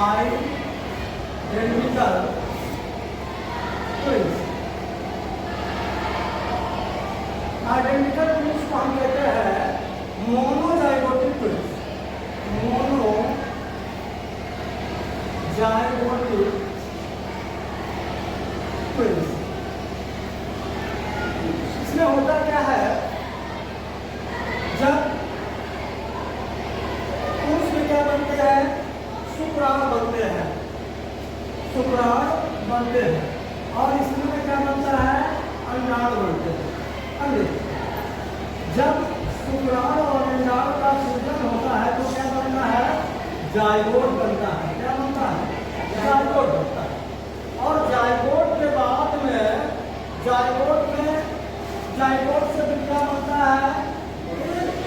Identical twins. Identical twins को हम कहते हैं मोनोजाइगोटिक ट्विंस। Monozygotic twins. इसमें होता क्या है, जब पुरुष में क्या बनते हैं, शुक्राणु बनते हैं, शुक्राणु बनते हैं, और स्त्री में क्या बनता है, अंडाणु बनते हैं। जब शुक्राणु और अंडाणु का सृजन होता है तो क्या बनता है, जाइगोट बनता है। क्या बनता है, जाइगोट बनता है। और जाइगोट के बाद में जाइगोट से फिर क्या बनता है,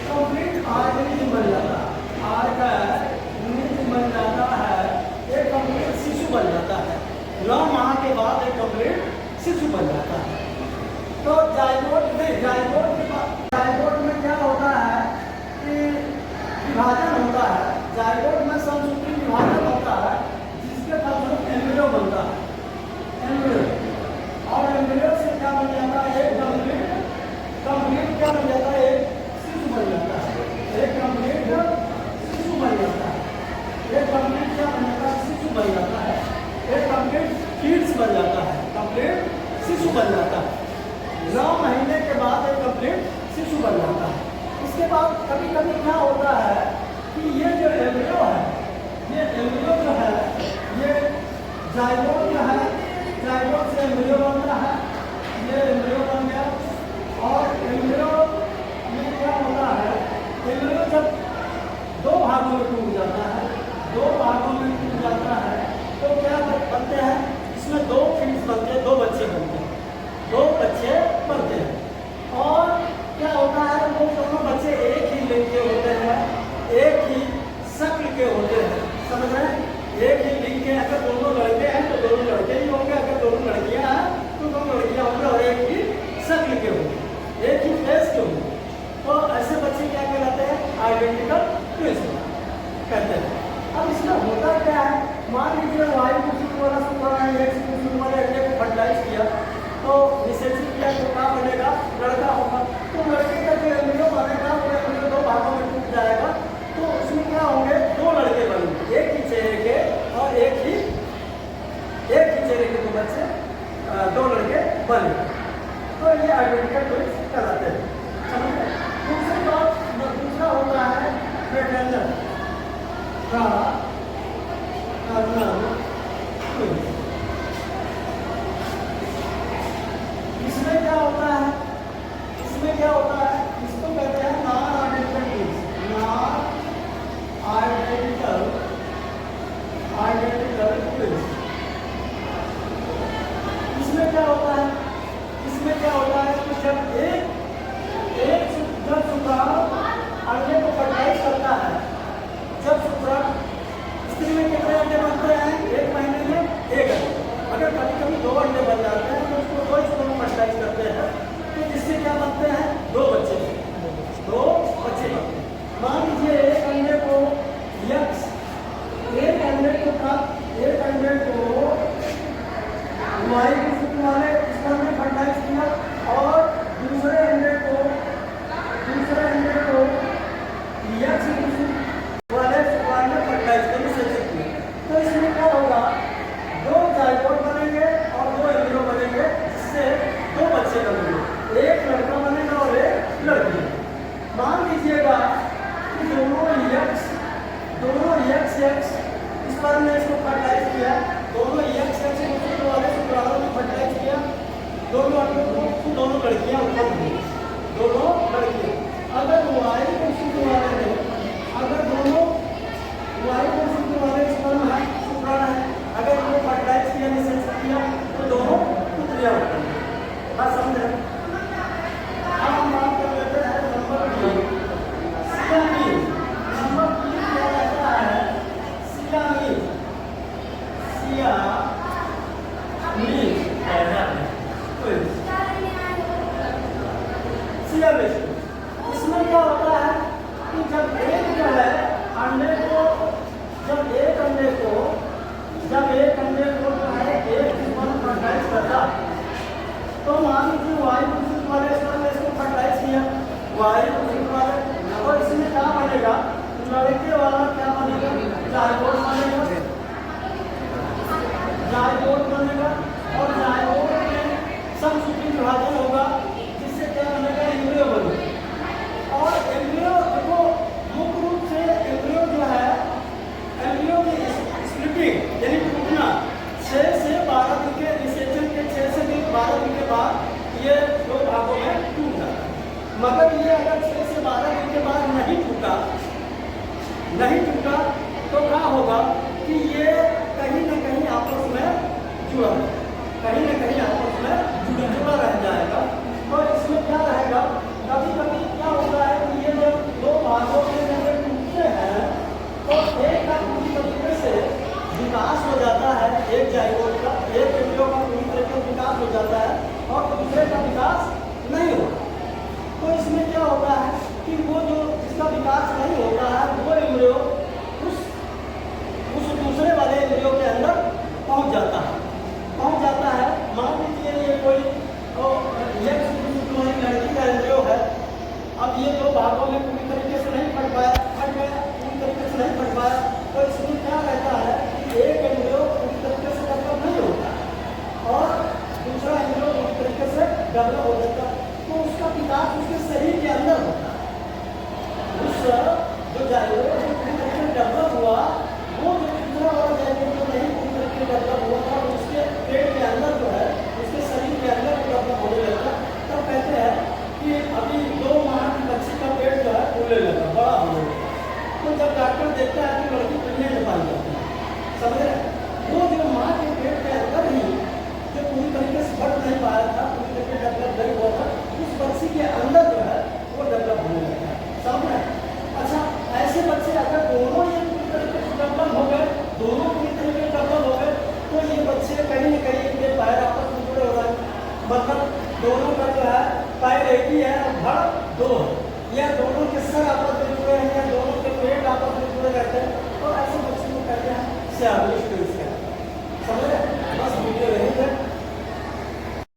कंप्लीट ऑर्गेनिज्म बन जाता है, ऑर्गेनिज्म बन जाता है, एक कंप्लीट शिशु बन जाता है। 9 माह के बाद एक कंप्लीट शिशु बन जाता है। तो जाइगोट में क्या होता है कि विभाजन होता है। जाइगोट में संसूत्री विभाजन होता है, जिसके फलस्वरूप एम्ब्रियो बनता है, एम्ब्रियो। और एम्ब्रियो से क्या बन जाता है, एक कंप्लीट क्या बन जाता है, एक शिशु बन जाता है, एक कंप्लीट शिशु बन जाता है, एक कंप्लीट क्या बन जाता है, शिशु बन जाता है, एक कंप्लीट फीट्स बन जाता है, कंप्लीट शिशु बन जाता है। 9 महीने के बाद एक कंप्लीट शिशु बन जाता है। इसके बाद कभी कभी क्या होता है कि ये जो एम्ब्रियो है, ये एम्ब्रियो जो है, ये जाइगोट जो है, जाइगोट से एम्ब्रियो बनता है, ये एम्ब्रियो बन गया। और एम्ब्रियो में क्या होता है, एम्ब्रियो जब 2 भागों में टूट जाता है, 2 भागों में टूट जाता है, तो क्या बनते हैं, इसमें 2 फीट्स बनते हैं, 2 बच्चे बनते हैं, 2 बच्चे बनते हैं। और क्या होता है, वो दोनों बच्चे एक ही लिंग के होते हैं, एक ही शक्ल के होते हैं। समझ रहे हैं, एक ही लिंग के। अगर दोनों लड़के हैं तो दोनों लड़के ही होंगे, अगर दोनों लड़कियां हैं तो दोनों लड़कियां होंगे, और एक ही शक्ल के होंगे, एक ही फेस के होंगे। तो ऐसे बच्चे क्या कहलाते हैं, आइडेंटिकल ट्विंस कहते हैं। अब इसमें होता क्या है, मान लीजिए वायु कुछ वाला शुक्राणु एक कुछ वाले अंडे को फर्टिलाइज किया, तो निषेचित किया तो क्या बनेगा, लड़का होगा। तो लड़के का जो एम्ब्रियो बनेगा वो एम्ब्रियो 2 भागों में टूट जाएगा। तो उसमें क्या होंगे, 2 लड़के बनेंगे, एक ही चेहरे के, और एक ही चेहरे के 2 बच्चे, 2 लड़के बनेंगे। तो ये आइडेंटिकल ट्विंस कहलाते हैं। दूसरी बात, दूसरा होता है फ्रेटर्नल ट्विंस। इसमें क्या होता है, इसको कहते हैं non identical twins. Non identical twins. इसमें क्या होता है कि जब शुक्राणु अंडे को फर्टिलाइज करता है, जब शुक्राणु, स्त्री में कितने अंडे बनते हैं, 1 महीने में 1 अंडे। अगर कभी कभी 2 अंडे बन जाते हैं तो उसको 2 शुक्राणु फर्टिलाइज करते हैं, तो जिससे क्या बनते हैं, 2 बच्चे बनते हैं। मान लीजिए एक अंडे को वाई के सूत्र वाले स्पर्म में फर्टिलाइज किया, और दूसरे अंडे को यक्ष वाले शुक्राणु में फर्टिलाइज करने से किया। तो इसमें क्या होगा, 2 जाइगोट बनेंगे और 2 एम्ब्रियो बनेंगे, जिससे 2 बच्चे बनेंगे, एक लड़का बनेगा और एक लड़की। मान लीजिएगा कि दोनों यक्ष स्पर्म ने इसको फर्टिलाइज किया, दोनों यक्ष वाले शुक्राणु में फर्टिलाइज किया, दोनों लड़कियां उत्पन्न हुई, दोनों लड़कियां। अगर वायु को शुक्र वाले स्पर्म है, शुक्राणु है, अगर उनको फर्टिलाइज किया, निषेचन किया, तो दोनों पुत्रियां उत्पन्न हुई। बात समझ रहे हैं? अब हम बात कर लेते हैं नंबर 3, सियामीन। नंबर 3 क्या कहता है, सियामीन। इसमें क्या होता है कि जब एक अंडे को जाइगोट बनेगा और जाइगोट में समसूत्री विभाजन होगा जिससे क्या बनेगा एम्ब्रियो बनेगा। और एम्ब्रियो देखो मुख्य रूप से एम्ब्रियो जो है एम्ब्रियो की स्प्लिटिंग यानी टूटना 6 से 12 दिन के निषेचन के 6 से 12 दिन के बाद ये दो भागों में टूट जाता है। मगर ये अगर 6 से 12 दिन के बाद नहीं टूटा तो क्या होगा कि ये कहीं न कहीं आपस में जुड़ा कहीं न कहीं आपस में जुड़ा रह जाएगा। तो इसमें क्या रहेगा, कभी कभी क्या होता है कि ये जब दो भागों में जब टूटते हैं तो एक का पूरी तरीके से विकास हो जाता है, एक जाइगोट का एक एम्ब्रियो का पूरी तरीके से विकास हो जाता है और दूसरे का विकास नहीं होता। तो इसमें क्या होता है कि वो जो जिसका विकास नहीं होता है वो एम्ब्रियो उस दूसरे वाले एम्ब्रियो के अंदर पहुंच जाता है। मान लीजिए ये कोई लड़की का एम्ब्रियो है, अब ये दो भागों में पूरी तरीके से नहीं फट पाया पूरी तरीके से नहीं फट पाया, तो इसमें क्या रहता है कि एक एम्ब्रियो पूरी तरीके से डेवलप नहीं होता और दूसरा एम्ब्रियो पूरी तरीके से डेवलप हो जाता है। तो उसका विकास उसके शरीर के अंदर होता है। उस जो जाइगोट पूरी तरीके से डेवलप हुआ वो जो दूसरा वाला जाइगोट जो नहीं पूरी तरीके से डेवलप हुआ था उसके पेट के अंदर जो है उसके शरीर के अंदर डेवलप होने लगता। तब कहते हैं कि अभी 2 माह की बच्ची का पेट जो है फूलने लगा, बड़ा होने लगा। तो जब डॉक्टर देखता है कि लड़की प्रेग्नेंट पाई जाती है, समझ रहे, वो जो माँ के पेट के अंदर ही जो पूरी तरीके से बढ़ नहीं पाया था, पूरी तरीके से डेवलप नहीं हुआ था, उस बच्ची के अंदर जो है वो डेवलप होने लगता है, समझ रहे। अच्छा, ऐसे बच्चे अगर दोनों ये पूरी तरीके से डेवलप हो गए, दोनों पूरी तरीके से डेवलप हो गए, तो ये बच्चे कहीं न कहीं इनके पैर आपस में जुड़े हो जाएंगे। मतलब दोनों का जो है पैर एक ही है और धड़ 2 है, या दोनों के सर आपस में जुड़े हैं या दोनों के पेट आपस में जुड़े रहते हैं, तो ऐसे बच्चे को कहते हैं सियाबलिश ट्विंस, समझ रहे।